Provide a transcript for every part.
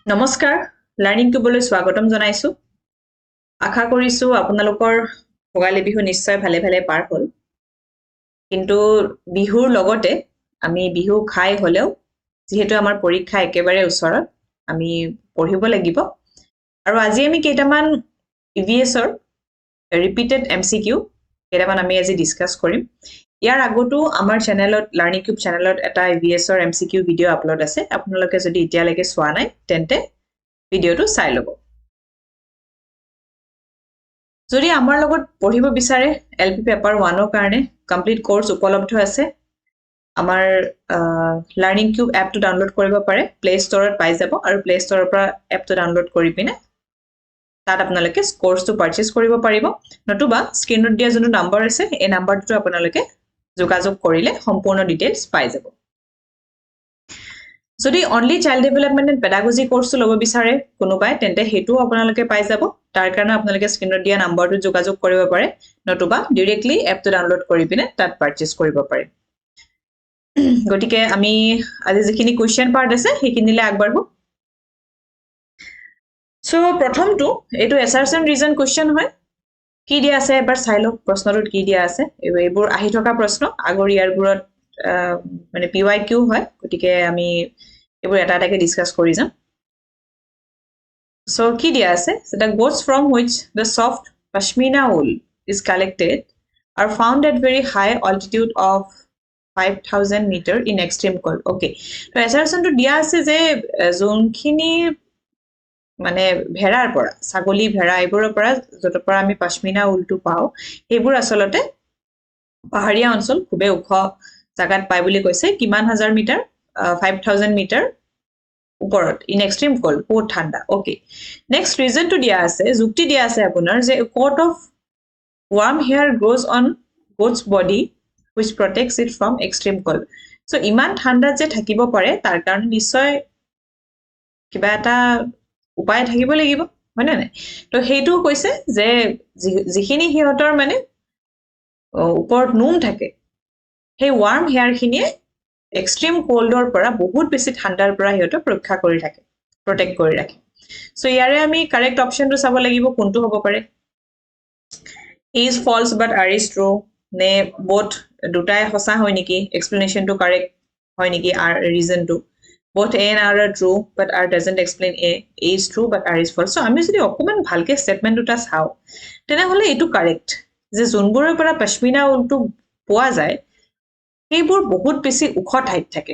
নমস্কাৰ লাৰ্নিং কিউবলৈ স্বাগতম জনাইছো আশা কৰিছো আপোনালোকৰ ভোগালী বিহু নিশ্চয় ভালে ভালে পাৰ হ'ল কিন্তু বিহুৰ লগতে আমি বিহু খাই হলেও যেহেতু আমাৰ পৰীক্ষা একেবাৰে ওচৰত আমি পঢ়িব লাগিব আৰু আজি আমি কেইটামান ইভিএছৰ ৰিপিটেড এমসিকিউ কেইটামান আমি আজি ডিসকাস কৰিম ইয়াৰ আগতো আমাৰ চেনেলত লাৰ্নিং কিউব চেনেলত এটা ইভিএছৰ এমসিকিউ ভিডিও আপলোড আছে আপোনালোকে যদি এতিয়ালৈকে চোৱা নাই তেন্তে ভিডিওটো চাই লব যদি আমাৰ লগত পঢ়িব বিচাৰে এলপি পেপাৰ 1 ৰ কাৰণে কমপ্লিট কোৰ্স উপলব্ধ আছে আমাৰ লাৰ্নিং কিউব এপটো ডাউনলোড কৰিব পাৰে প্লে ষ্টৰত পাই যাব আৰু প্লে ষ্টৰৰ পৰা এপটো ডাউনলোড কৰি পিনে তাত আপোনালোকে কোৰ্সটো পাৰচেজ কৰিব পাৰিব নতুবা স্ক্ৰিনত দিয়া যোনটো নম্বৰ আছে এই নম্বৰটো আপোনালোকে যোগাযোগ কৰিলে সম্পূৰ্ণ ডিটেইলছ পাই যাব যদি only child development and pedagogy কোৰ্সটো ল'ব বিচাৰে কোনোবাই তেন্তে হেতু আপোনালোকে পাই যাব তাৰ কাৰণে আপোনালোকে স্ক্ৰিনত দিয়া নম্বৰটো যোগাযোগ কৰিব পাৰে নতুবা ডাইৰেক্টলি এপটো ডাউনলোড কৰি পিনে তাত পাৰচেজ কৰিব পাৰে গটিকে আমি আজি যিখিনি কোৱেশ্চন পাৰ্ট আছে সেইখিনিলে আগবাঢ়ো সো প্ৰথমটো এটো এছাৰছন ৰিজন কোৱেশ্চন হয় কি দিয়া আছে এবাৰ চাই লওক প্ৰশ্নটোত কি দিয়া আছে এইবোৰ আহি থকা প্ৰশ্ন আগৰ ইয়াৰবোৰত মানে পিৱাইকিউ হয় গটিকে আমি এইবোৰ এটা এটাকে ডিসকাস কৰি যাম so কি দিয়া আছে the goats from which the soft pashmina wool is collected are found at very high altitude of 5000 meter in extreme cold okay তো এছাৰছনটো দিয়া আছে যে যোনখিনি মানে ভেড়াৰ পৰা ছাগলী ভেড়া এইবোৰৰ পৰা যতৰ পৰা আমি পশমিনা উলটো পাও এইবোৰ আসলতে পাহাৰীয়া অঞ্চল খুবে ওখ জাগাত পাই বুলি কৈছে কিমান হাজাৰ মিটাৰ 5000 মিটাৰ উপৰত ইন এক্সট্ৰিম কোল্ড বহুত ঠাণ্ডা ওকে নেক্সট ৰিজন টু দিয়া আছে যুক্তি দিয়া আছে আপোনাৰ যে coat of warm hair grows on goat's body which protects it from extreme cold so ইমান ঠাণ্ডা যে থাকিব পাৰে তাৰ কাৰণে নিশ্চয় কিবা এটা উপায় থাকিব লাগিব হয় না তো হেতু কৈছে যে যিখিনি হিহঁতৰ মানে ওপৰত নুম থাকে সেই warm hair খিনিয়ে extreme coldৰ পৰা বহুত বেছি ঠাণ্ডাৰ পৰা হিহঁতক ৰক্ষা কৰি থাকে protect কৰি ৰাখে so ইয়াৰে আমি কাৰেক্ট অপচনটো চাব লাগিব কোনটো হ'ব পাৰে is false but are is true নে both দুটাই হসা হয় নেকি explanation to correct হয় নেকি are reason to both a and r are true but r doesn't explain a is true but r is false so আমি যদি অকমান ভালকে স্টেটমেন্ট দুটা চাও তেনে হলে এটো কারেক্ট যে জুনবোৰৰ পৰা পশমিনা উলটো পোৱা যায় সেইবোৰ বহুত বেছি উখ ঠাইত থাকে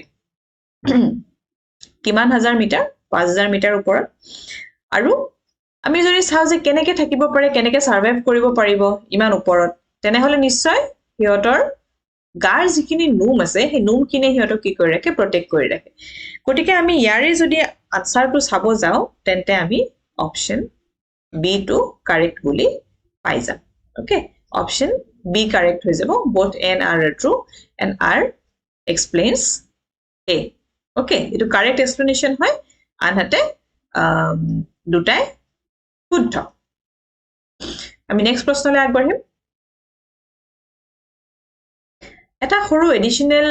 কিমান হাজাৰ মিটাৰ 5000 মিটাৰ ওপৰত আৰু আমি যদি চাও যে কেনেকে থাকিব পাৰে কেনেকে সাৰ্ভাইভ কৰিব পাৰিব ইমান ওপৰত তেনে হলে নিশ্চয় হিহঁতৰ গাৰ যিখিনি নুম আছে সেই নুমখিনি হিহঁতক কি কৰি ৰাখে প্ৰটেক্ট কৰি ৰাখে গটিকে আমি ইয়াৰে যদি আনসাৰটো চাব যাও তেন্তে আমি অপচন বি টু কাৰেক্ট বুলি পাই যাম ওকে অপচন বি কাৰেক্ট হৈ যাব both n are true and r explains a okay এটো কারেক্ট এক্সপ্লেনেশন হয় আনহাতে দুটাই শুদ্ধ আমি নেক্সট প্ৰশ্নলৈ আগবাঢ়িম এটা সৰু এডিশনাল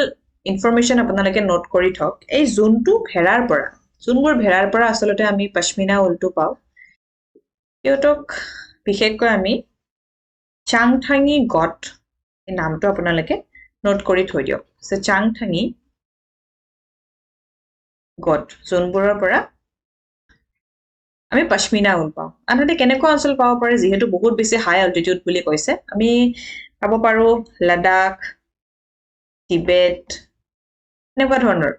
ইনফৰমেশন আপোনালোকে নোট কৰি থক এই জোনটো ভেড়াৰ পৰা জোনবোৰ ভেড়াৰ পৰা আসলতে আমি পশমিনা উলটো পাও ইহঁতক বিশেষকৈ আমি চাংথাঙি গট এই নামটো আপোনালোকে নোট কৰি থৈ দিয়ক সে চাংথাঙি গট জোনবোৰৰ পৰা আমি পশমিনা উল পাও আনহাতে কেনেকুৱা অঞ্চল পাব পাৰে যেহেতু বহুত বেছি হাই অল্টিটিউড বুলি কৈছে আমি পাব পাৰো লাডাখ টিবেট এনেকুৱা ধৰণৰ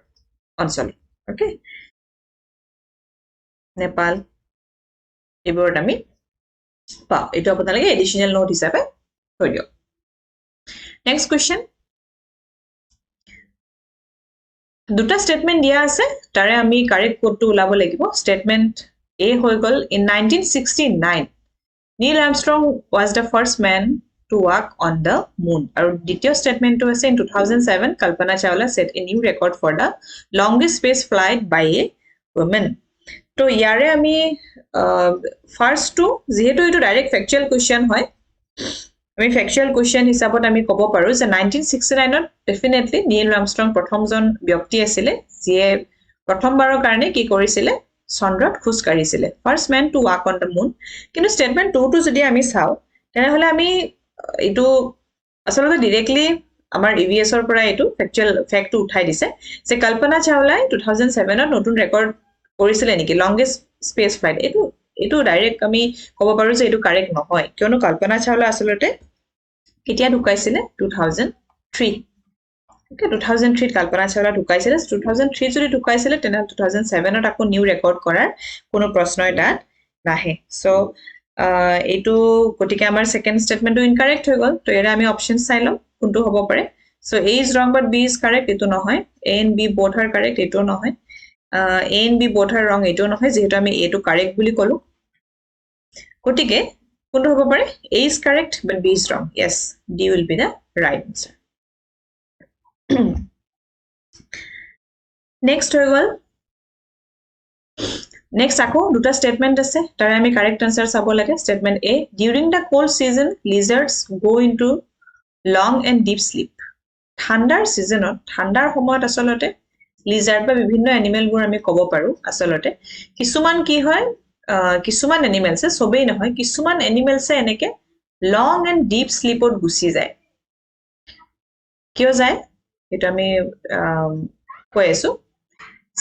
অঞ্চল ওকে নেপাল এইবোৰত আমি পাও এটো আপোনালোকে এডিশনাল নোট হিচাপে থৈ দিয়ক নেক্সট কোৱেশ্চন দুটা স্টেটমেন্ট দিয়া আছে তাৰে আমি কারেক্ট কোডটো উলাব লাগিব স্টেটমেন্ট A হৈ গল in 1969 Neil Armstrong was the first man to walk on the moon আৰু দ্বিতীয় স্টেটমেন্টটো আছে in 2007 Kalpana Chawla set a new record for the longest space flight by a woman তো ইয়াৰে আমি ফাৰ্স্ট টু যেহেতু এটো direct factual question হয় আমি ফ্যাকচুয়াল কোয়েশ্চন হিসাবত আমি কব পাৰো যে 1969 ত ডেফিনেটলি নীল আৰ্মষ্ট্ৰং প্ৰথমজন ব্যক্তি আছিল যিয়ে প্ৰথমবাৰৰ কাৰণে কি কৰিছিল চন্দ্ৰত খোজ কাঢ়িছিলে first man to walk on the moon কিন্তু স্টেটমেন্ট 2 টো যদি আমি চাও তেনেহলে আমি এটো আসলে ডাইৰেক্টলি আমাৰ EVS ৰ পৰা এটো ফ্যাক্চুয়াল ফ্যাক্টটো উঠাই দিছে যে কল্পনা চাওলাই 2007 ত নতুন ৰেকৰ্ড কৰিছিলে নেকি লংগেষ্ট স্পেস ফ্লাইট এটো ডাইৰেক্ট আমি ক'ব পাৰো যে এটো কাৰেক্ট নহয় কিয়নো কল্পনা চাওলা আসলতে কেতিয়া ঢুকাইছিলে 2003 Okay, 2003 কল্পনা চাওলা ঢুকাইছিলে 2003 যদি ঢুকাইছিলে তেনে 2007 ত আকৌ নিউ ৰেকৰ্ড কৰাৰ কোনো প্ৰশ্নই তাত নাহে সো এইটো গতিকে আমাৰ সেকেন্ড স্টেটমেন্টটো ইনকাৰেক্ট হৈ গল তো এৰা আমি অপশন চাই লম কোনটো হ'ব পাৰে so A is wrong but B is correct এটো নহয় A and B both are correct এটো নহয় A and B both are wrong এটো নহয় যেহেতু আমি A টো কাৰেক্ট বুলি কলো গতিকে কোনটো হ'ব পাৰে A is correct but B is wrong yes D will be the right answer next হৈ গল next আকৌ দুটা স্টেটমেন্ট আছে তাৰে আমি কারেক্ট আনসার চাব লাগে statement A during the cold season lizards go into long and deep sleep ঠান্ডাৰ সিজনত ঠান্ডাৰ সময়ত আসলতে লিজাৰ্ড বা বিভিন্ন এনিমেলবোৰ আমি ক'ব পাৰো আসলতে কিছুমান কি হয় কিছুমান এনিমেলছে সবেই নহয় কিছুমান এনিমেলছে এনেকে লং এন্ড ডিপ স্লিপত গুছি যায় কিয় যায় এটা আমি কৈ আছো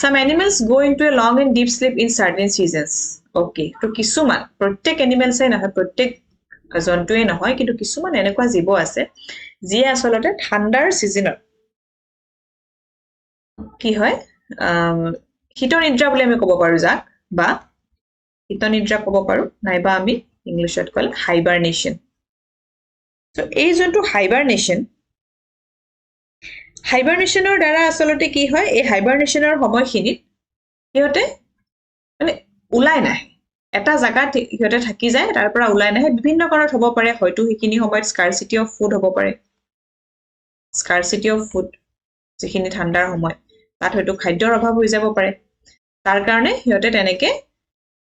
Some animals go into a long and deep sleep in certain seasons. Okay. তো কিছুমান প্ৰত্যেক এনিমেলছে নহয় প্ৰত্যেক জন্তুৱে নহয় কিন্তু কিছুমান এনেকুৱা জীৱ আছে যিয়ে আসলতে ঠাণ্ডাৰ সিজনত কি হয় শীত নিদ্ৰা বুলি আমি ক'ব পাৰো যাক বা শীত নিদ্ৰা ক'ব পাৰো নাইবা আমি ইংলিশত কল হাইবাৰনেশন তো এই যোনটো হাইবাৰনেশনৰ দ্বাৰা আসলতে কি হয় এই হাইবাৰনেশনৰ সময়খিনিত ইহতে মানে উলাই নাহে এটা জায়গাত ইহতে থাকি যায় তাৰ পৰা উলাই নাহে বিভিন্ন কাৰণত হ'ব পাৰে হয়তো হিকিনি সময়ত স্কাৰসিটি অফ ফুড হ'ব পাৰে স্কাৰসিটি অফ ফুড যিখিনি ঠাণ্ডাৰ সময় তাত হয়তো খাদ্যৰ অভাৱ হৈ যাব পাৰে তাৰ কাৰণে ইহতে তেনেকে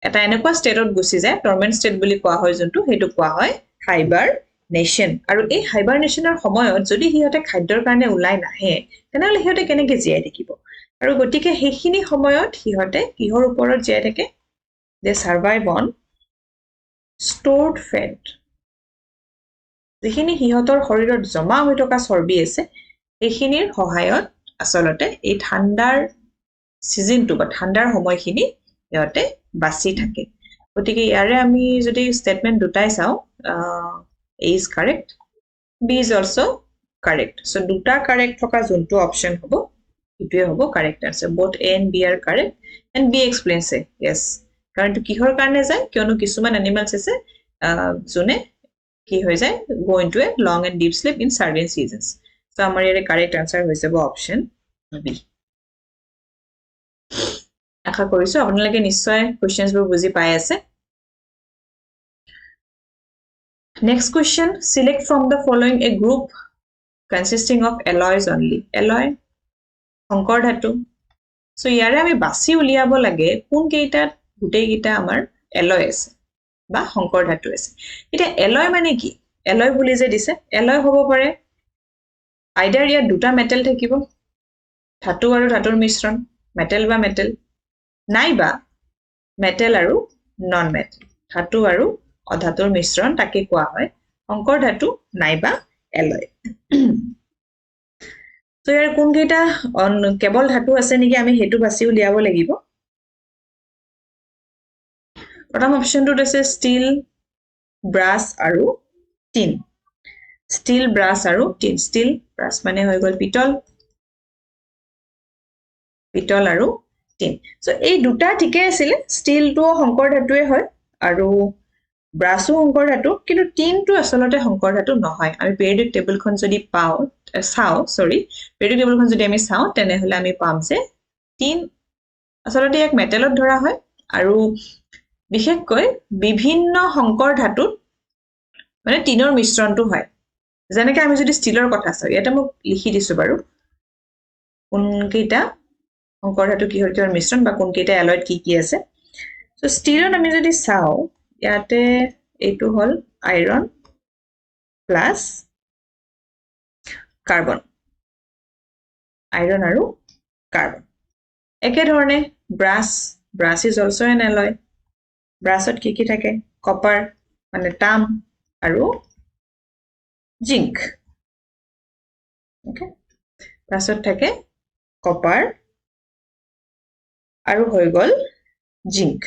এটা এনেকুৱা ষ্টেটত গুছি যায় টৰ্মেন্ট ষ্টেট বুলি কোৱা হয় যোনটো হেতু কোৱা হয় হাইবাৰনেশন আৰু এই হাইবাৰনেশনৰ সময়ত যদি হিহতে খাদ্যৰ কাৰণে উলাই নাহে তেনেহলে হিহতে কেনেকে জীয়াই থাকিব আৰু গতিকে হেখিনি সময়ত হিহতে কিহৰ ওপৰত জীয়াই থাকে they survive on stored fat যিখিনি হিহতৰ শৰীৰত জমা হৈ থকা চৰ্বি আছে এইখিনিৰ সহায়ত আসলতে এই ঠাণ্ডাৰ সিজনটো বা ঠাণ্ডাৰ সময়খিনি ইহতে বাছি থাকে গতিকে ইয়াৰে আমি যদি স্টেটমেন্ট দুটাই চাও A is correct B is also correct so দুটা correct থকা যোনটো অপশন হ'ব ইটোৱে হ'ব correct answer both A and B are correct and B explains it yes কাৰণ তো কিহৰ কাৰণে যায় কিয়নো কিছুমান এনিমেলস আছে যোনে কি হৈ যায় go into a long and deep sleep in certain seasons so আমাৰ ইয়াৰে correct answer হৈছে অপশন B আশা কৰিছো আপোনালোকে নিশ্চয় কোৱেশ্চনছ বোৰ বুজি পাই আছে next question select from the following a group consisting of alloys only alloy সংকৰ ধাতু so ইয়াৰে আমি বাছি উলিয়াব লাগে কোন কেইটাত গুটেই কেইটা আমাৰ alloy আছে বা সংকৰ ধাতু আছে এটা alloy মানে কি alloy বুলি যে দিছে alloy হ'ব পাৰে আইদাৰ ইয়াত দুটা মেটেল থাকিব ধাতু আৰু ধাতুৰ মিশ্ৰণ মেটেল বা মেটেল নাইবা মেটেল আৰু নন মেটেল ধাতু আৰু অধাতুৰ মিশ্ৰণ তাকে কোৱা হয় সংকৰ ধাতু নাইবা alloy তো ইয়াৰ কোন কেইটা কেৱল ধাতু আছে নেকি আমি হেতু বাছি উলিয়াব লাগিব প্ৰথম অপশনটোত আছে ষ্টিল ব্ৰাছ আৰু টিন ষ্টিল ব্ৰাছ আৰু টিন ষ্টিল ব্ৰাছ মানে হৈ গল পিতল আৰু টিন সো এই দুটা ঠিকে আছিল ষ্টিলটো সংকৰ ধাতুৱে হয় আৰু ব্ৰাছো সংকৰ ধাতু কিন্তু টিনটো আসলতে সংকৰ ধাতু নহয় আমি পেৰিয়ডিক টেবুলখন যদি পেৰিয়ডিক টেবুলখন যদি আমি চাও তেনেহলে আমি পাম যে টিন আসলতে এক মেটেলত ধৰা হয় আৰু বিশেষকৈ বিভিন্ন সংকৰ ধাতুত মানে টিনৰ মিশ্ৰণটো হয় যেনেকৈ আমি যদি ষ্টিলৰ কথা চাও এটা মোক লিখি দিছো বাৰু কোন কেইটা সংকৰ ধাতু কিহৰ মিশ্ৰণ বা কোন কেইটা এলয়ত কি আছে সো ষ্টিলত আমি যদি চাও ইয়াতে এইটো হল আইৰন প্লাস কাৰ্বন আইৰন আৰু কাৰ্বন একে ধৰণে brush brass is also an alloy. Brassot কি থাকে? Copper মানে তাম আৰু zinc. Okay. Brassot থাকে copper আৰু হৈ গল zinc.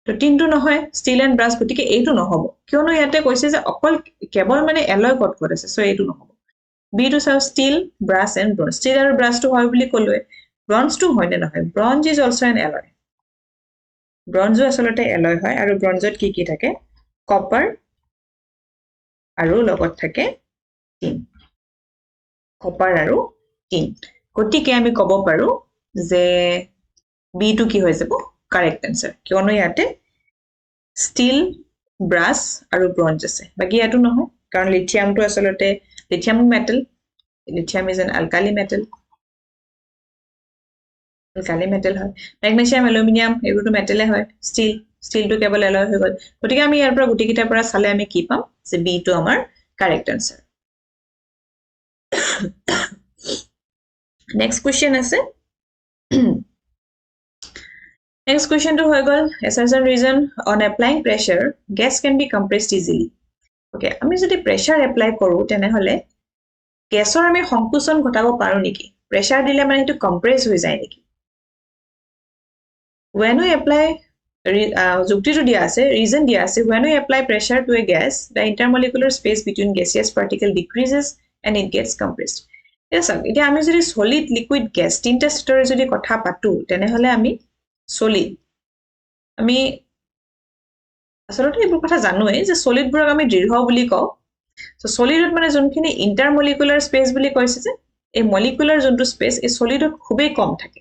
তো তিনটো নহয় steel and brass গতিকে এইটো নহব কিয়নো ইয়াতে কৈছে যে অকল কেৱল মানে alloy কত আছে সো এইটো নহব B to চাও steel brass and bronze steel আৰু brass to হয় বুলি কলোৱে bronze to হয় নে নহয় bronze is also an alloy bronze আসলতে alloy হয় আৰু bronze ত কি থাকে copper আৰু লগত থাকে tin copper আৰু tin গতিকে আমি কব পাৰো যে B to কি হৈ যাব correct answer কিয়নো ইয়াতে steel brass আৰু bronze আছে বাকি এটো নহয় কাৰণ lithium to আসলতে lithium metal lithium is an alkali metal হয় magnesium aluminum এগুলো metal হয় steel to কেৱল alloy হৈ গল গতিকে আমি ইয়াৰ পৰা গুটি কিটাৰ পৰা চালে আমি কি পাম যে B to আমাৰ correct answer next question আছে next question to হৈ গল as a reason on applying pressure gas can be compressed easily okay আমি যদি pressure apply কৰো তেনে হলে গ্যাসৰ আমি সংকোচন ঘটাব পাৰো নেকি প্ৰেসাৰ দিলে মানে এটো কম্প্ৰেস হৈ যায় নেকি when we apply যুক্তিটো দিয়া আছে reason দিয়া আছে when we apply pressure to a gas the intermolecular space between gaseous particle decreases and it gets compressed yes এতিয়া আমি যদি solid liquid gas তিনটা স্তৰৰ যদি কথা পাতো তেনে হলে আমি solid আমি আসলতে এই কথা জানোৱে যে solid বোৰক আমি দৃঢ় বুলি কওঁ so solid মানে যোনখিনি intermolecular space বুলি কৈছে যে এই molecular যোনটো space এই solid খুবেই কম থাকে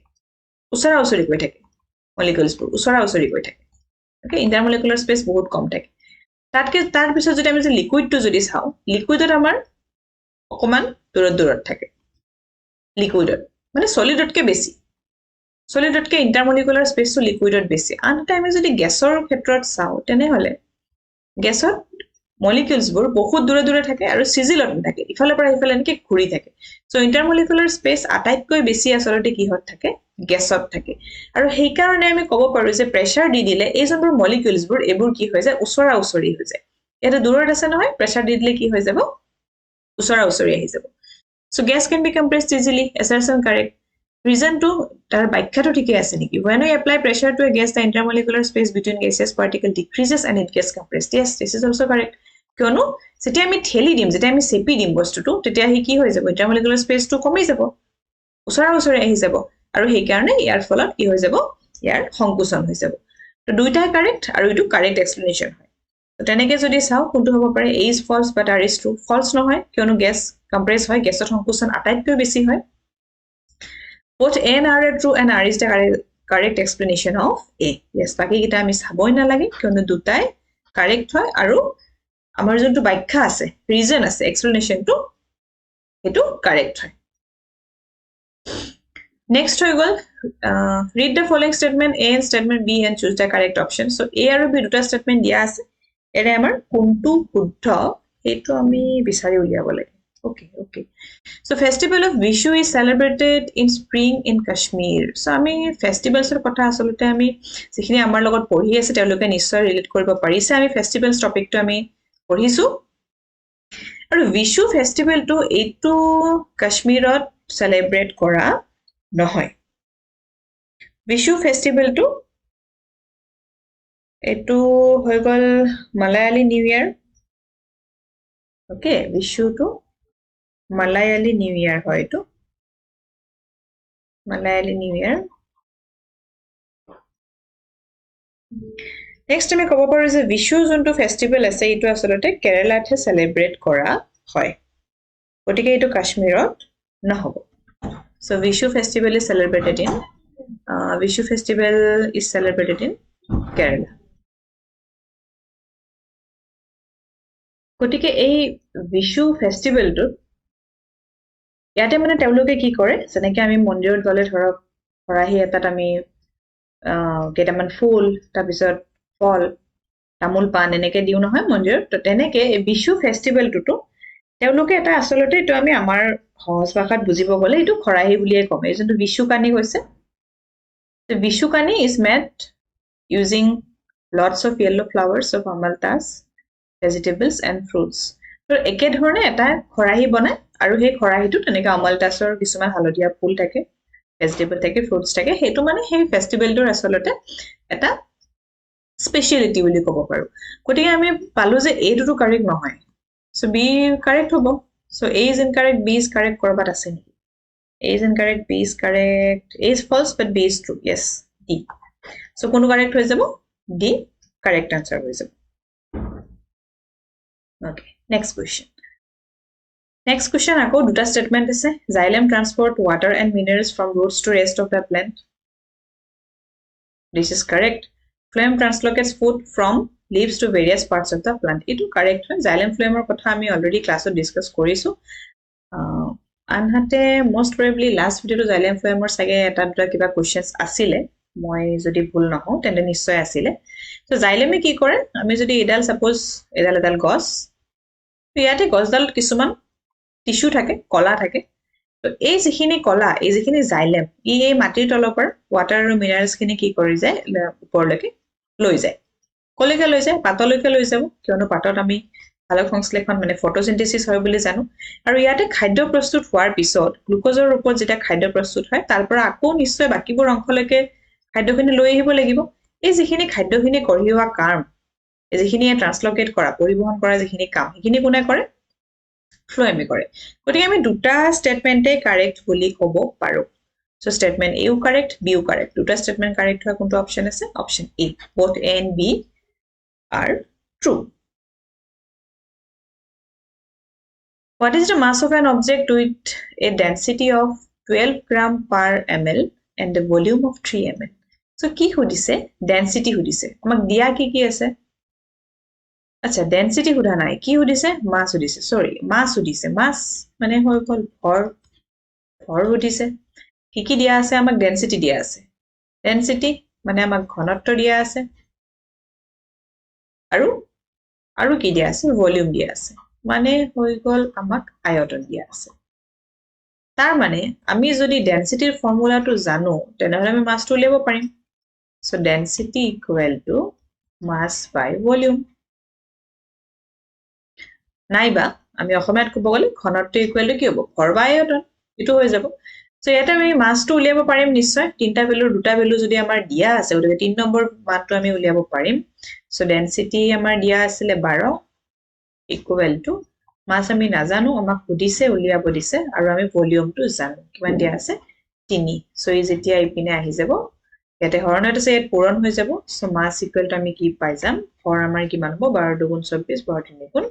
উছৰা উছৰি হৈ থাকে molecules বোৰ উছৰা উছৰি হৈ থাকে okay intermolecular space বহুত কম থাকে তাৰ পিছত যদি আমি যে liquid টো যদি চাও liquidত আমাৰ অকমান দূৰত থাকে liquidত মানে solidতকে বেছি solidতকে intermolecular space টো liquidত বেছি আনহাতে আমি যদি গ্যাসৰ ক্ষেত্ৰত চাও তেনে হলে গ্যাসত molecules বোৰ বহুত দূৰে থাকে আৰু সিজিলত থাকে ইফালে পৰা ইফালে এনেকে ঘূৰি থাকে সো intermolecular space আটাইতকৈ বেছি আসলতে কিহত থাকে গ্যাসত থাকে আৰু সেই কাৰণে আমি ক'ব পাৰো যে প্ৰেসাৰ দি দিলে এই যোনবোৰ molecules বোৰ এবোৰ কি হৈ যায় উছৰা উছৰি হৈ যায় এটা দূৰত আছে নহয় প্ৰেসাৰ দি দিলে কি হৈ যাব উছৰা উছৰি আহি যাব so gas can be compressed easily assertion correct reason to তাৰ ব্যাখ্যাটো ঠিকই আছে নেকি when we apply pressure to a gas the intermolecular space between gaseous particle decreases and it gets compressed yes this is also correct কিয়নো যেতিয়া আমি ঠেলি দিম যেতিয়া আমি চেপি দিম বস্তুটো তেতিয়া হি কি হৈ যাব intermolecular space টো কমি যাব উছৰা উছৰি আহি যাব আৰু সেই কাৰণে ইয়াৰ ফলত কি হৈ যাব ইয়াৰ সংকোচন হৈ যাব তো দুইটাই কাৰেক্ট আৰু এটো কাৰেক্ট এক্সপ্লেনেশন হয় তো তেনেকে যদি চাও কোনটো হ'ব পাৰে a is false but r is true false নহয় কিয়নো গ্যাস কম্প্ৰেস হয় গ্যাসৰ সংকোচন আটাইতকৈ বেছি হয় both a and r are true and r is the correct explanation of a yes বাকি কিটা আমি চাবই না লাগে কিয়নো দুটাই কাৰেক্ট হয় আৰু আমাৰ যোনটো ব্যাখ্যা আছে ৰিজন আছে এক্সপ্লেনেশন টো এটো কাৰেক্ট হয় next হৈ গল read the following statement a and statement b and choose the correct option so a আৰু b দুটা statement দিয়া আছে এৰে আমাৰ কোনটো শুদ্ধ এটো আমি বিচাৰি উলিয়াব লাগে okay so festival of Vishu is celebrated in spring in Kashmir so আমি festivals এর কথা আসলতে আমি যিখিনি আমাৰ লগত পঢ়ি আছে তেওঁলোকে নিশ্চয় ৰিলেট কৰিব পাৰিছে আমি festivals টপিক টো আমি পঢ়িছো আৰু Vishu festival টো এটো কাশ্মীৰত সেলিব্ৰেট কৰা নহয় Vishu festival টো এটো হৈ গল Malayali new year okay Vishu টো মালায়ালি নিউ ইয়াৰ হয় টো মালায়ালি নিউ ইয়াৰ নেক্সট আমি ক'ব পাৰো যে Vishu যোনটো ফেষ্টিভেল আছে এটো আসলতে কেৰালাতে সেলিব্ৰেট কৰা হয় গতিকে এটো কাশ্মীৰত নহব so Vishu festival is celebrated in Kerala গতিকে এই Vishu festival টো ইয়াতে মানে তেওঁলোকে কি কৰে যেনেকৈ আমি মন্দিৰত গলে ধৰক খৰাহি এটাত আমি কেটামান ফুল তাৰ পিছত ফল তামুল পান এনেকে দিও নহয় মন্দিৰত তো তেনেকে এই Vishu festival টো তেওঁলোকে এটা আসলতে এটো আমি আমাৰ সহজ ভাষাত বুজিব গলে এটো খৰাহি বুলিয়ে কম এই যোনটো Vishu কানি হৈছে The Vishukani is made using lots of yellow flowers of amaltas, vegetables and fruits. So একে ধৰণে এটা খৰাহি বনায় আৰু সেই খৰাহিটো তেনেকৈ amaltasৰ কিছুমান হালধীয়া ফুল থাকে, ভেজিটেবল থাকে, ফ্ৰুটছ থাকে, সেইটো মানে সেই ফেষ্টিভেলটোৰ আচলতে এটা স্পেচিয়েলিটি বুলি ক'ব পাৰো। গতিকে আমি পালো যে এইটোতো কাৰেক্ট নহয়, so B কাৰেক্ট হ'ব। So A is incorrect, B is correct কৰবাত আছে নেকি? A is incorrect, B is correct, A is false but B is true, yes, D. So কোনটো কাৰেক্ট হৈ যাব? D correct answer হৈ যাব। Okay, next question. Next question আকৌ দুটা statement আছে, xylem transport water and minerals from roots to rest of the plant. This is correct. Phloem translocates food from leaves to various parts of the plant. Itu correct হয়। Xylem phloemৰ কথা আমি already classত discuss কৰিছো। আনহাতে most probably last ভিডিওটো xylem phloemৰ চাগে এটা দুটা কিবা questions আছিলে, মই যদি ভুল নহওঁ তেন্তে নিশ্চয় আছিলে। So xylem কি কৰে, আমি যদি এডাল suppose এডাল গছ, ইয়াতে গছডালত কিছুমান টিস্যু থাকে, কলা থাকে, তো এই যিখিনি কলা, এই যিখিনি xylem, এই মাটিৰ তলৰ পৰা water আৰু minerals খিনি কি কৰি যায় ওপৰলৈকে লৈ যায়। কলৈকে লৈ যায়? পাতলৈকে লৈ যাব, কিয়নো পাতত আমি ভালক সংশ্লেষণ মানে ফটোসিনথেসিস হয় বুলি জানো। আৰু ইয়াতে খাদ্য প্ৰস্তুত হোৱাৰ পিছত গ্লুকোজৰ ৰূপত যেতিয়া খাদ্য প্ৰস্তুত হয়, তাৰ পৰা আকৌ নিশ্চয় বাকিবোৰ অংশলৈকে খাদ্যখিনি লৈ আহিব লাগিব। এই যিখিনি খাদ্যখিনি কঢ়িওৱা কাম, যিখিনি ট্ৰান্সলোকেট কৰা, পৰিবহন কৰা যিখিনি কাম, সেইখিনি কোনে কৰে? ফ্লোএমে কৰে। গতিকে আমি দুটা স্টেটমেন্টে কাৰেক্ট বুলি ক'ব পাৰো। So statement A correct, B correct. দুটা statement correct হয় কোনটো অপশন আছে? Option A. Both A and B are true. What is the mass of an object with a density of 12 gram per ml and the volume of 3 ml? So কি সুধিছে? Density সুধিছে। আমাক দিয়া কি আছে? আচ্ছা, ডেনসিটি সুধা নাই, কি সুধিছে? মাস সুধিছে, সরি, মাস সুধিছে। মাস মানে হৈ গ'ল ভৰ সুধিছে। কি দিয়া আছে? আমাক ডেনসিটি দিয়া আছে। ডেনসিটি মানে আমাক ঘনত্ব দিয়া আছে, আৰু কি দিয়া আছে? ভলিউম দিয়া আছে, মানে হৈ গ'ল আমাক আয়তন দিয়া আছে। তাৰ মানে আমি যদি ডেনসিটিৰ ফৰ্মুলাটো জানো, তেনেহ'লে আমি মাসটো উলিয়াব পাৰিম। So density equal to mass by volume. নাইবা আমি অসমীয়াত ক'ব গ'লে ঘনত্ব ইকুৱেল টু কি হ'ব? ভৰ বা আয়তন, এইটো হৈ যাব। সো ইয়াতে আমি মাসটো উলিয়াব পাৰিম নিশ্চয়। তিনটা ভ্যালুৰ দুটা ভ্যালু যদি আমাৰ দিয়া আছে, গতিকে 3 নম্বৰ মানটো আমি উলিয়াব পাৰিম। সো ডেনসিটি আমাৰ দিয়া আছিলে 12 ইকুৱেল টু মাস আমি নাজানো, আমাক সুধিছে, উলিয়াব দিছে, আৰু আমি ভলিউমটো জানো, কিমান দিয়া আছে? 3। সো এই যেতিয়া ইপিনে আহি যাব, ইয়াতে হৰণত আছে, ইয়াত পূৰণ হৈ যাব। সো মাস ইকুৱেল টু আমি কি পাই যাম? ভৰ আমাৰ কিমান হ'ব? 12 দুগুণ 24, 12 3 গুণ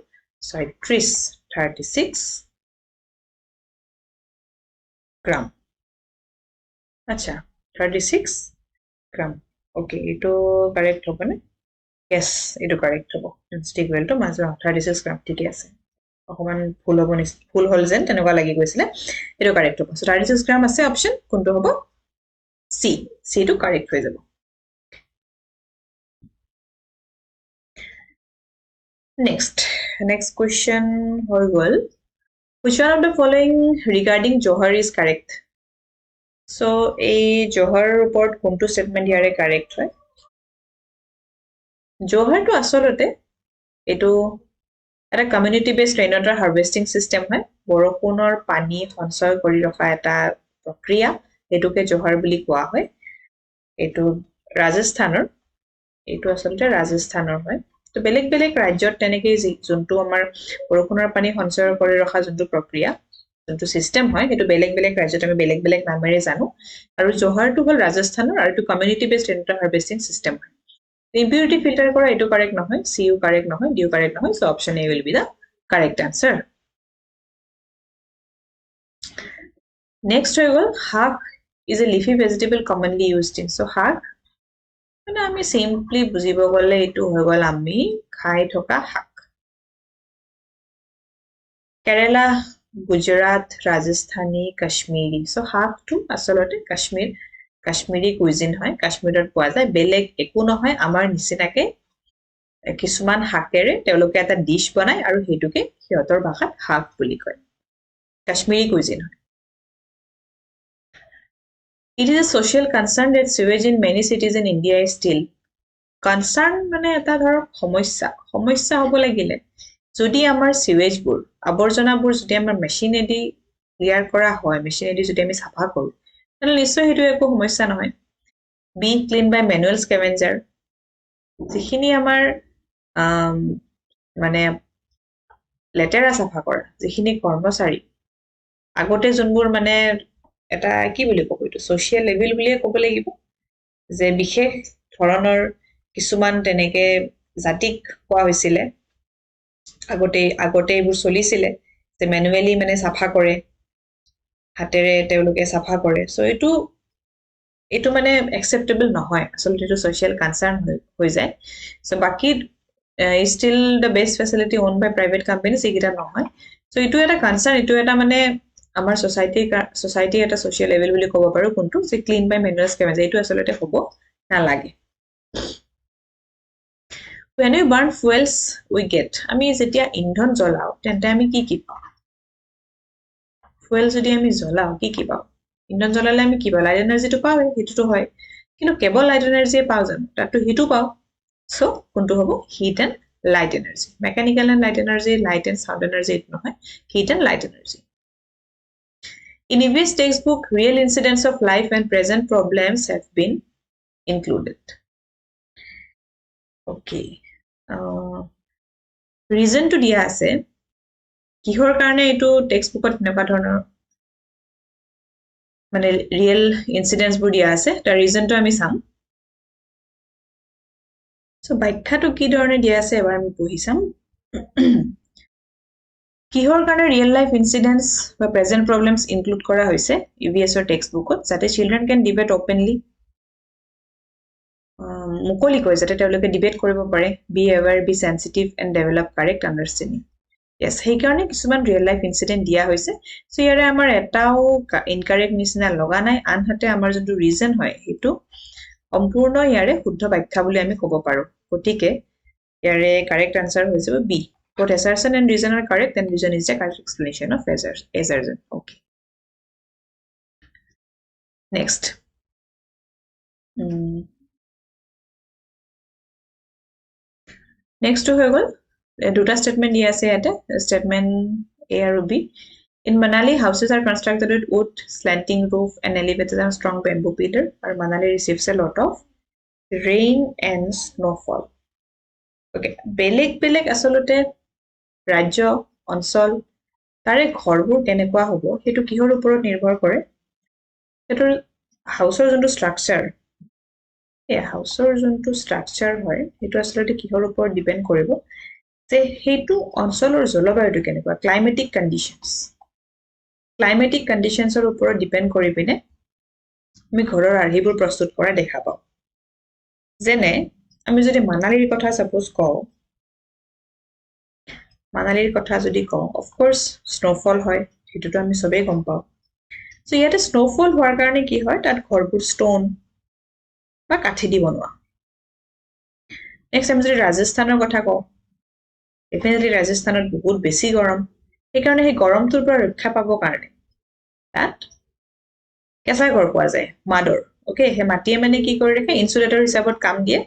36, 36 গ্রাম। আচ্ছা, 36 গ্রাম। ওকে, এইটো কারেক্ট হবে না? ইয়েস, এইটো কারেক্ট হ'ব। ইকুৱেল টু মাস 36 গ্ৰাম, ঠিকই আছে। অকমান ভুল হল যেন তেনেকুৱা লাগি গৈছিলে, এইটো কারেক্ট হ'ব। সো 36 গ্রাম আছে অপশন, কোনটো হ'ব? সি, সিটো কারেক্ট হৈ যাব। Next question হৈ গ'ল, which one of the following regarding Johar is correct? So এই জোহৰৰ ওপৰত কোনটো স্টেটমেন্ট ইয়াৰে কাৰেক্ট হয়? জোহৰটো আচলতে এইটো এটা community based rain water harvesting system হয়। বৰষুণৰ পানী সঞ্চয় কৰি ৰখা এটা প্ৰক্ৰিয়া, এইটোকে জোহৰ বুলি কোৱা হয়। এইটো ৰাজস্থানৰ, এইটো আচলতে ৰাজস্থানৰ হয়। তো বেলেগ বেলেগ ৰাজ্যত তেনেকৈ যোনটো আমাৰ বৰষুণৰ পানী সঞ্চয় কৰি ৰখা যোনটো প্ৰক্ৰিয়া, যোনটো সিস্টেম হয়, সেইটো বেলেগ বেলেগ ৰাজ্যত আমি বেলেগ বেলেগ নামেৰে জানো। আৰু জোহৰটো হ'ল ৰাজস্থানৰ, আৰু এইটো community based rain water harvesting system হয়। Impurity filter করা এটো correct নহয়, C ও correct নহয়, D ও correct নহয়, so option A will be the correct answer. Next হৈ গ'ল, শাক is a leafy vegetable commonly used in. So শাক মানে আমি simply বুজিব গ'লে এইটো হৈ গ'ল আমি খাই থকা শাক। কেৰালা, গুজৰাট, ৰাজস্থানী, কাশ্মীৰী। So শাকটো আচলতে কাশ্মীৰী কুইজিন হয়, কাশ্মীৰত পোৱা যায়, বেলেগ একো নহয়। আমাৰ নিচিনাকে কিছুমান শাকেৰে তেওঁলোকে এটা ডিশ বনায়, আৰু সেইটোকে সিহঁতৰ ভাষাত শাক বুলি কয়, কাশ্মীৰী কুইজিন হয়। It is a social concern that sewage in many cities in India is still concern মানে এটা ধৰক সমস্যা হ'ব লাগিলে যদি আমাৰ সিৱেজবোৰ আৱৰ্জনাবোৰ যদি আমাৰ মেচিনেদি ক্লিয়াৰ কৰা হয় মেচিনেদি যদি আমি সাফা কৰো তেনে নিশ্চয় হেতু একো সমস্যা নহয় being cleaned by manual scavenger যিখিনি আমাৰ মানে লেটেৰা সাফা কৰা যিখিনি কৰ্মচাৰী আগতে যোনবোৰ মানে এটা কি বুলি ক'ব এইটো সোশ্যাল লেভেল বুলিয়ে ক'ব লাগিব যে বিশেষ ধৰণৰ কিছুমান তেনেকে জাতিক কোৱা হৈছিল আগতে এইবোৰ চলিছিল যে ম্যানুয়ালি মানে সাফা কৰে হাতেৰে তেওঁলোকে সাফা কৰে সো এটো মানে একসেপ্টেবল নহয় আসলে এটো সোশ্যাল কনসার্ন হৈ যায় সো বাকি still the best facility owned by private companies এগিটা নহয় সো এটো এটা কনসার্ন এটো এটা মানে আমাৰ সোসাইটি এটা সোশ্যাল লেভেল বুলি ক'ব পাৰো কোনটো যে ক্লিন বাই ম্যানুয়াল স্কেভেঞ্জাৰ এটো আসলে হ'ব না লাগে when we burn fuels we get আমি যেতিয়া ইন্ধন জ্বলাও তেন্তে আমি কি পাওঁ ফুয়েল যদি আমি জ্বলাও কি পাওঁ ইন্ধন জ্বলালে আমি কি পাওঁ লাইট এনাৰ্জিটো পাওঁ হিটটো হয় কিন্তু কেৱল লাইট এনাৰ্জিয়ে পাওঁ জানো তাতো হিটটো পাওঁ সো কোনটো হ'ব heat and light energy mechanical and light energy light and sound energy it নহয় heat and light energy in EVS textbook real incidents of life and present problems have been included okay reason to দিয়া আছে কিহৰ কাৰণে এটো টেক্সটবুকত নেপা ধৰণৰ মানে real incidents বোৰ দিয়া আছে তাৰ ৰিজনটো আমি চাম সো ব্যাখ্যাটো কি ধৰণে দিয়া আছে এবাৰ আমি পঢ়ি চাম কিহৰ কাৰণে ৰিয়েল লাইফ ইনসিডেন্টস বা প্ৰেজেন্ট প্ৰবলেমস ইনক্লুড কৰা হৈছে EVS ৰ টেক্সটবুকত যাতে চিলড্ৰেন ক্যান ডিবেট ওপেনলি মুকলি কৈ যাতে তেওঁলোকে ডিবেট কৰিব পাৰে be aware be sensitive and develop correct understanding yes সেই কাৰণে কিছুমান ৰিয়েল লাইফ ইনসিডেন্ট দিয়া হৈছে সো ইয়াৰে আমাৰ এটাও ইনকাৰেক্ট নিচিনা লগা নাই আনহাতে আমাৰ যোনটো ৰিজন হয় হেতু সম্পূৰ্ণ ইয়াৰে শুদ্ধ ব্যাখ্যা বুলি আমি ক'ব পাৰো গতিকে ইয়াৰে কাৰেক্ট আনসাৰ হৈ যাব B both assertion and reason are correct then reason is the correct explanation of assertion okay next next to হৈ গল দুটা স্টেটমেন্ট দিয়া আছে ইয়াতে স্টেটমেন্ট A আৰু B in Manali houses are constructed with wood slanting roof and elevated on strong bamboo pillar or Manali receives a lot of rain and snowfall okay বেলেগ আসলতে ৰাজ্য অঞ্চল তাৰে ঘৰবোৰ কেনেকুৱা হ'ব হেতু কিহৰ ওপৰত নিৰ্ভৰ কৰে হেতু হাউসৰ যোনটো স্ট্ৰাকচাৰ হাউসৰ যোনটো স্ট্ৰাকচাৰ হয় হেতু আসলতে কিহৰ ওপৰত ডিপেন্ড কৰিব যে হেতু অঞ্চলৰ জলবায়ুটো কেনেকুৱা ক্লাইমেটিক কন্ডিশনছৰ ওপৰত ডিপেন্ড কৰি পিনে আমি ঘৰৰ আৰ্হিবোৰ প্ৰস্তুত কৰা দেখা পাওঁ যেনে আমি যদি মানালীৰ কথা সাপোজ কওঁ মানালীৰ কথা যদি কওঁ অফ কোৰ্স স্নোফল হয় হেতুটো আমি সবেই গম পাওঁ সো ইয়াতে স্নোফল হোৱাৰ কাৰণে কি হয় তাত ঘৰবোৰ ষ্টোন বা কাঠি দি বনোৱা নেক্সট আমি যদি ৰাজস্থানৰ কথা কওঁ ডেফিনেটলি ৰাজস্থানত বহুত বেছি গৰম এই কাৰণে এই গৰমটোৰ পৰা ৰক্ষা পাবৰ কাৰণে তাত কেঁচা ঘৰ পোৱা যায় মাডৰ ওকে হে মাটিয়ে মানে কি কৰি ৰাখে ইনসুলেটৰ হিচাপত কাম দিয়ে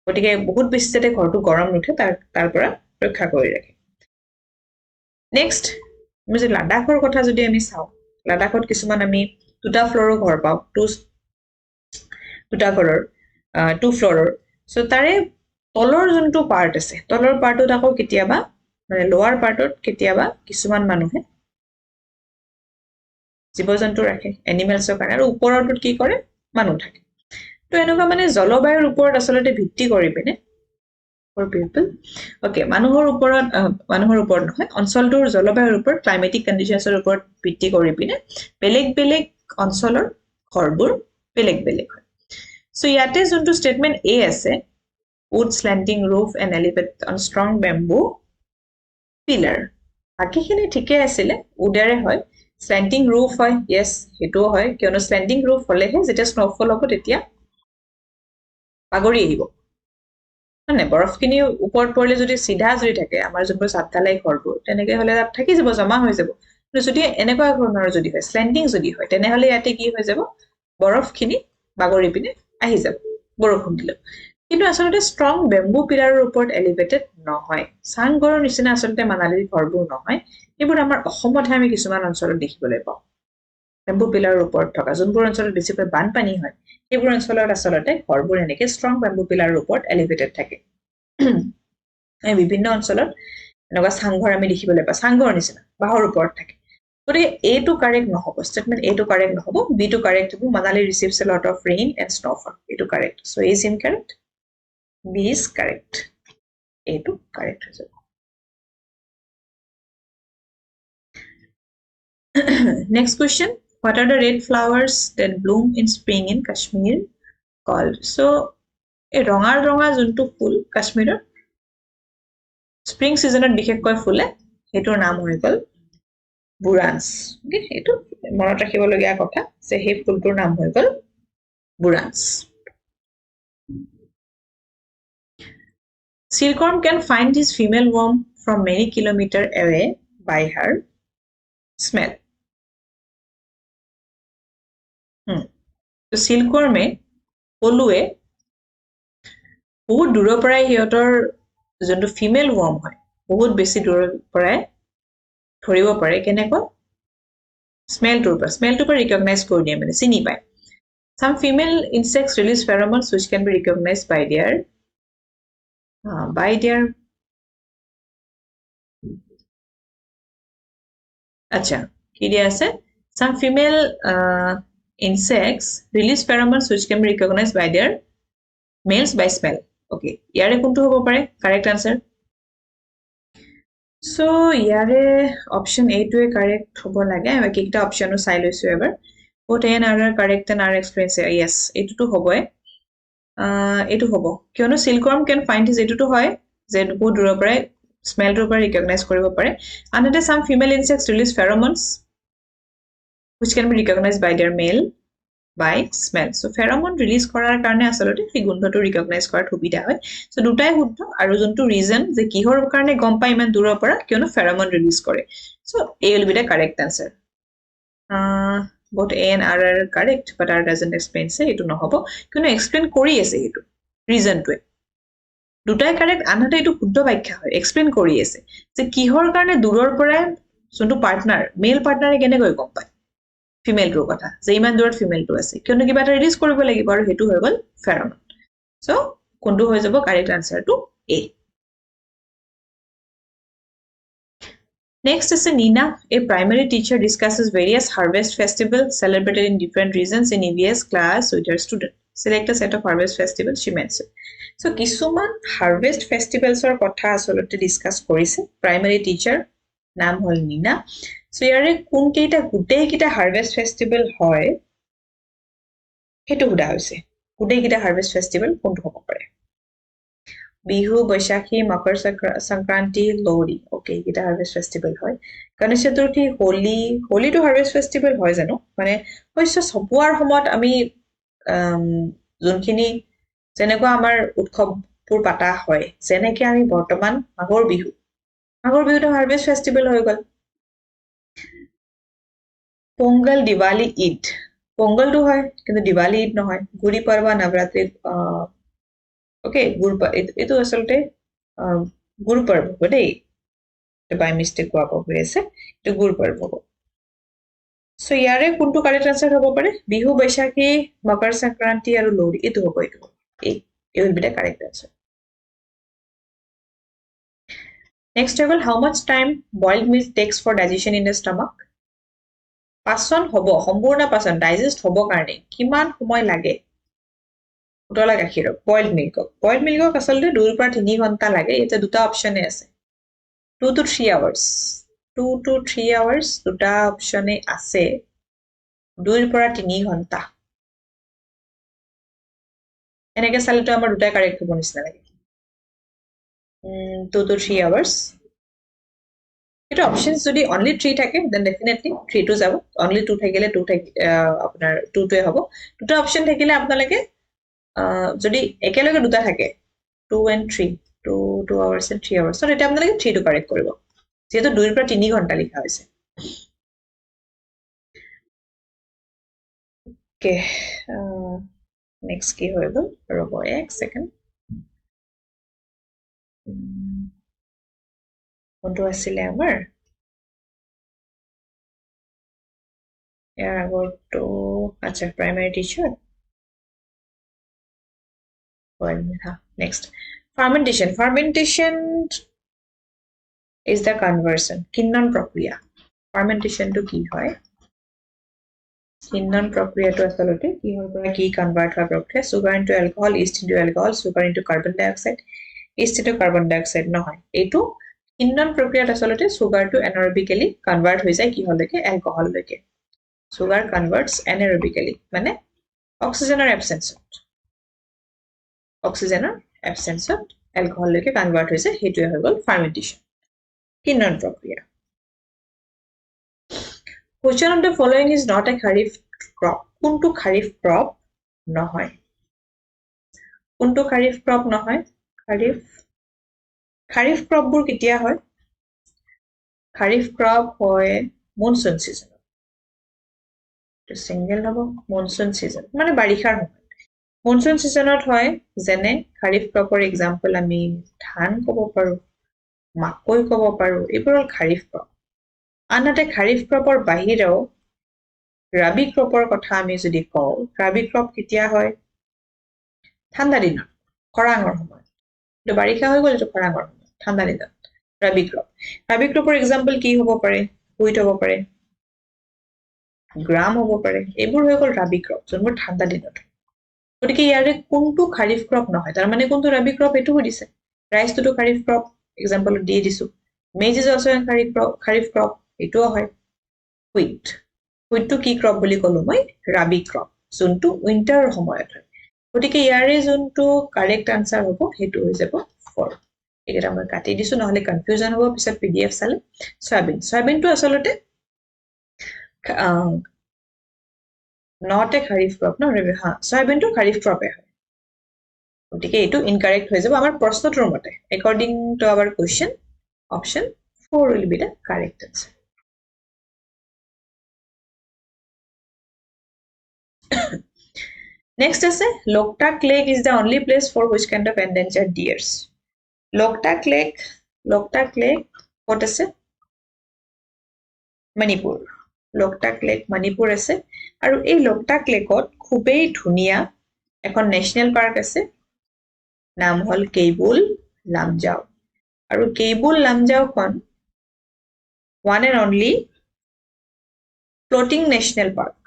গতিকে বহুত বেছি যাতে ঘৰটো গৰম নুঠে তাৰ পৰা ৰক্ষা কৰি ৰাখে নেক্সট আমি যদি লাডাখৰ কথা যদি আমি চাওঁ লাডাখত কিছুমান আমি দুটা ফ্লৰৰ ঘৰ পাওঁ দুটা ঘৰৰ টু ফ্লৰৰ সো তাৰে তলৰ যোনটো পাৰ্ট আছে তলৰ পাৰ্টত আকৌ কেতিয়াবা মানে লোৱাৰ পাৰ্টত কেতিয়াবা কিছুমান মানুহে জীৱ-জন্তু ৰাখে এনিমেলছৰ কাৰণে আৰু ওপৰটোত কি কৰে মানুহ থাকে তো এনেকুৱা মানে জলবায়ুৰ ওপৰত আসলতে ভিত্তি কৰি পিনে for people okay মানুহৰ ওপৰত নহয় অঞ্চলটোৰ জলবায়ুৰ ওপৰত ক্লাইমেটিক কন্ডিশনছৰ ওপৰত ভিত্তি কৰি পিনে বেলেগ অঞ্চলৰ ঘৰবোৰ বেলেগ হয় সো ইয়াতে যোনটো স্টেটমেন্ট A আছে wood slanting roof and elevated on strong bamboo pillar বাকিখিনি ঠিকে আছিল উডেৰে হয় slanting roof হয় yes হেতু হয় কিয়নো slanting roof হলেহে যেতিয়া স্নোফল হ'ব তেতিয়া আগৰি আহিব মানে বৰফখিনি ওপৰত পৰিলে যদি সিধা জুৰি থাকে আমাৰ যোনবোৰ সাততালাই ঘৰবোৰ তেনেকে হলে তাত থাকি যাব জমা হৈ যাব কিন্তু যদি এনেকুৱা ধৰণৰ যদি হয় স্ল্যান্টিং যদি হয় তেনেহলে ইয়াতে কি হৈ যাব বৰফখিনি বাগৰি পিনে আহি যাব বৰষুণ দিলে কিন্তু আসলতে ষ্ট্ৰং বেম্বু পিলাৰৰ ওপৰত এলিভেটেড নহয় চাংঘৰৰ নিচিনা আসলতে মানালীৰ ঘৰবোৰ নহয় এইবোৰ আমাৰ অসমতহে আমি কিছুমান অঞ্চলত দেখিবলৈ পাওঁ বেম্বু পিলাৰৰ ওপৰত থকা যোনবোৰ অঞ্চলত বেছিকৈ বানপানী হয় সেইবোৰ অঞ্চলত আসলতে ঘৰবোৰ এনেকৈ ষ্ট্ৰং বেম্বু পিলাৰৰ ওপৰত এলিভেটেড থাকে বিভিন্ন অঞ্চলত এনেকুৱা চাংঘৰ আমি দেখিবলৈ পাওঁ চাংঘৰ নিচিনা বাঁহৰ ওপৰত থাকে গতিকে এইটো কাৰেক্ট নহ'ব ষ্টেটমেণ্ট এইটো কাৰেক্ট নহ'ব বিটো কাৰেক্ট হ'ব Manali receives a lot of rain and snowfall এইটো correct so' is incorrect B is correct এইটো কাৰেক্ট হৈ যাব next question what are the red flowers that bloom in spring in Kashmir called so এই ৰঙা ৰঙা যোনটো ফুল কাশ্মীৰৰ স্প্ৰিং সিজনত বিশেষকৈ ফুলে হেটোৰ নাম হৈ গল বুৰান্স ওকে এটো মনত ৰাখিবলগীয়া কথা যে হে ফুলটোৰ নাম হৈ গল বুৰান্স Silkworm can find his female worm from many kilometers away by her smell তো silkworm পলুৱে বহুত দূৰৰ পৰাই হিয়তৰ যোনটো ফিমেল ওয়াৰ্ম হয় বহুত বেছি দূৰৰ পৰাই ধৰিব পাৰে কেনেকৈ স্মেলটোৰ পৰা ৰিকগনাইজ কৰি দিয়ে মানে চিনি পায় some female insects release pheromones which can be recognized by their acha ki dia ase some female insects release pheromones which can be recognized by their males by smell okay yare kuntu hobo pare correct answer so yare option A to correct hobo lage ami kikta option o sai loisu ebar both A and R are correct and R explains yes etu to hobo etu hobo kiono silkworm can find his etu to hoy je both duro pare smell to pare recognize koribo pare another some female insects release pheromones which can be recognized by their male by smell so pheromone release korar karone asalote ei gundhoto recognize korar thubida hoy so dutai huddho aru jontu reason je kihor karone gom pai iman duror pora kiono pheromone release kore so A will be the correct answer both A and R are correct but R doesn't explain say etu nohobo kiono explain kori ase etu reason to dutai correct anata etu huddho baikya hoy explain kori ase je kihor karone duror pora jontu partner male partner e kene koi gom pai female to kotha je iman durot female to ase kiono kiba ta release koribo lagibo aru hetu hoy gol pheromone so kondu hoy jabo correct answer to A next is Nina a primary teacher discusses various harvest festivals celebrated in different regions in EVS class with her student select a set of harvest festivals she mentioned so kisuman harvest festivals or kotha asolote discuss korise primary teacher naam hol Nina so yare kun keita gutei kita harvest festival hoy hetu huda hoise gutei kita harvest festival kontu hobo pare bihu boishakhi makar sankranti lori okay kita harvest festival hoy ganesh chaturthi holi to harvest festival hoy jano mane hoyso sobuar homot ami jonkhini jeneko amar utkhob pur pata hoy jeneke ami bortoman magor bihu to harvest festival hoy gol Pongal, Diwali, Eid. Pongal to hoy, kintu Diwali Eid no hoy. Gudi Parva, Navratri. Okay, Guru Parva. Ito asalte Guru Parva. But hey, by mistake ko apo hoise. Ito Guru Parva. So yare kuntu correct answer hobo pare. Bihu, Baishakhi, Makar Sankranti aru Lori. Ito hobo ito. It will be the correct answer. Next level, how much time boiled milk takes for digestion in the stomach? পাচন হব সম্পূৰ্ণ পাচন digest হব কাৰণে কিমান সময় লাগে উতলা গাখীৰক বইলড মিল্কক আসলে 2 পৰা 3 ঘণ্টা লাগে এটা দুটা অপচনে আছে 2 to 3 hours 2 to 3 hours দুটা অপচনে আছে 2 পৰা 3 ঘণ্টা এনেকে চালেটো আমাৰ দুটা কাৰেক্ট হ'ব নিচিনা লাগে 2 to 3 hours It options যদি only 3 থাকে then definitely 3 to যাব only 2 থাকিলে 2 আপোনাৰ 2 টোৱে হ'ব দুটা অপচন থাকিলে আপোনালোকে যদি একেলগে দুটা থাকে 2 and 3 2 hours and 3 hours so এটা আপোনালোকে 3 টো কাৰেক্ট কৰিব যেহেতু 2 পৰা 3 ঘণ্টা লিখা হৈছে Okay, next কি হৈ গ'ল ৰ'ব এক সেকেন্ড কোনটো আছিলে আমাৰ ইয়াৰ আগৰটো আচ্ছা primary teacher well next fermentation is the conversion কিন্নন প্ৰক্ৰিয়া fermentation to কি হয় কিন্নন প্ৰক্ৰিয়াটো আসলতে কিহৰ পৰা কি কনভাৰ্ট হয় প্ৰক্ৰিয়া sugar into alcohol yeast into alcohol sugar into carbon dioxide yeast into carbon dioxide নহয় এইটো কিন্নন প্ৰক্ৰিয়াত আসলতে sugar to anaerobically convert হৈ যায় কিহলৈকে alcohol লৈকে sugar converts anaerobically মানে oxygen absence alcohol লৈকে convert হৈছে হেতুৱে হৈ গল fermentation কিন্নন প্ৰক্ৰিয়া Which one of the following is not a kharif crop? কোনটো kharif crop নহয় কোনটো kharif crop নহয় kharif crop বোৰ কেতিয়া হয় kharif crop হয় monsoon season to single হ'ব monsoon season মানে বাৰিষাৰ সময় monsoon seasonত হয় যেনে kharif cropৰ example আমি ধান ক'ব পাৰো মাকৈ ক'ব পাৰো এইবোৰ kharif crop আনহাতে kharif cropৰ বাহিৰেও rabi cropৰ কথা আমি যদি কওঁ rabi crop কেতিয়া হয় ঠাণ্ডা দিনত খৰাঙৰ সময় তো বাৰিষা হৈ গ'ল তো খৰাঙৰ ঠাণ্ডা দিনত rabi cropৰ example কি হ'ব পাৰে wheat হ'ব পাৰে গ্ৰাম হ'ব পাৰে এইবোৰ হৈ গ'ল rabi crop যোনবোৰ ঠাণ্ডা দিনত গতিকে ইয়াৰে কোনটো kharif crop নহয় তাৰ মানে কোনটো rabi crop এটো সুধিছে rice to kharif crop example দি দিছো maize is also a kharif crop এটো হয় wheat to কি crop বুলি কলো মই rabi crop যোনটো winter সময়ত হয় গতিকে ইয়াৰে যোনটো কারেক্ট আনসার হ'ব হেতু হৈ যাব 4 এটা মই কাটি দিছো নহলে কনফিউজন হ'ব পিছত পিডিএফ চালে সয়াবিন তো আসলতে not a kharif crop no ha soybean তো kharif crop হয় গতিকে এটো ইনকারেক্ট হৈ যাব আমাৰ প্ৰশ্নটোৰ মতে according to our question option 4 will be the correct answer Next is Loktak Lake is the only place for which kind of endangered deers. Loktak Lake what is it? Manipur. Loktak Lake Manipur আছে আৰু এই Loktak Lakeত খুবেই ধুনিয়া এখন national park আছে নাম হল cable Lamjao আৰু cable Lamjao খন one and only floating national park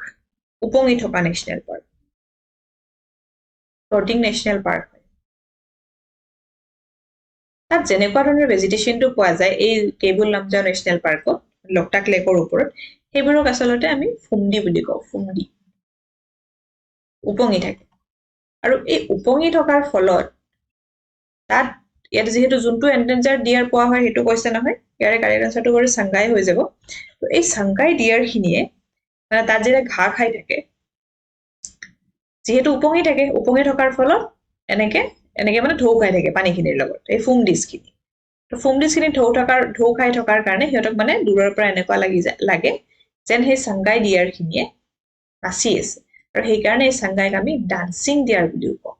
উপঙি থকা national park floating national park তাত যেনেকুৱা ধৰণৰ ভেজিটেশনটো পোৱা যায় এই কেবুল লামজাও ন্যাশনাল পাৰ্কত Loktak লেকৰ ওপৰত সেইবোৰক আসলতে আমি ফুমদি বুলি কওঁ ফুমদি উপঙি থাকে আৰু এই উপঙি থকাৰ ফলত তাত ইয়াত যেহেতু যোনটো এন্ডেঞ্জাৰ্ড ডিয়াৰ পোৱা হয় হেতু কৈছে নহয় ইয়াৰে কাৰেক্ট আনসাৰটো কৰি সাংগাই হৈ যাব তো এই সাংগাই ডিয়াৰ খিনিয়ে মানে তাত যেটা ঘাঁ খাই থাকে যেহেতু উপঙি থকাৰ ফলত এনেকে মানে ঢৌ খাই থাকে পানীখিনিৰ লগত এই ফুমদিছখিনি তো ফুমদিছখিনি ঢৌ খাই থকাৰ কাৰণে হিয়তক মানে দূৰৰ পৰা এনেকুৱা লাগে যেন সেই সাংগাই ডিয়াৰ খিনিয়ে নাচি আছে আৰু সেই কাৰণে এই সাংগাইক আমি ডান্সিং ডিয়াৰ বুলি কওঁ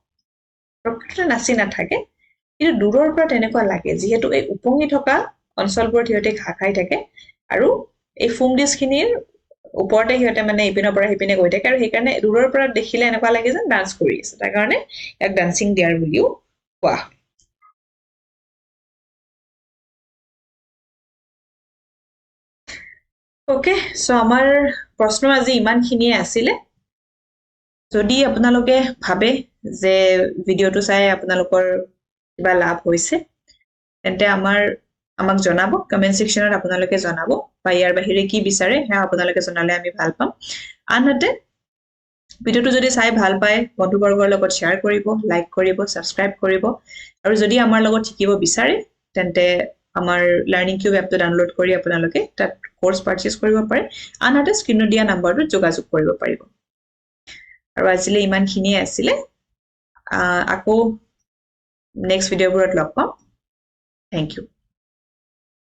প্ৰকৃততে নাচি নাথাকে কিন্তু দূৰৰ পৰা তেনেকুৱা লাগে যেহেতু এই উপঙি থকা অঞ্চলবোৰ হিয়তে ঘাঁ খাই থাকে আৰু এই ফুমদিছখিনিৰ ওপৰতে হিয়তে মানে ইপিনৰ পৰা হিপিনে গৈ থাকে আৰু সেই কাৰণে দূৰৰ পৰা দেখিলে এনেকুৱা লাগে যেন ডান্স কৰি আছে তাৰ কাৰণে এক ডান্সিং ডিয়াৰ বুলিও কোৱা হয় ওকে সো আমাৰ প্ৰশ্ন আজি ইমানখিনিয়ে আছিলে যদি আপোনালোকে ভাবে যে ভিডিওটো চাই আপোনালোকৰ কিবা লাভ হৈছে তেন্তে আমাক জনাব কমেন্ট সেকশনত আপোনালোকে জনাব বা ইয়াৰ বাহিৰে কি বিচাৰে হে আপোনালোকে জনালে আমি ভাল পাম আনহাতে ভিডিওটো যদি চাই ভাল পায় বন্ধুবৰ্গৰ লগত শেয়াৰ কৰিব লাইক কৰিব সাবস্ক্ৰাইব কৰিব আৰু যদি আমাৰ লগত শিকিব বিচাৰে তেন্তে আমাৰ লাৰ্নিং কিউব এপটো ডাউনলোড কৰি আপোনালোকে তাত কোৰ্স পাৰচেজ কৰিব পাৰে আনহাতে স্ক্ৰিনত দিয়া নম্বৰটো যোগাযোগ কৰিব পাৰিব আৰু আজিলে ইমানখিনিয়ে আছিলে আকৌ নেক্সট ভিডিওবোৰত লগ পাম থ্যাংক ইউ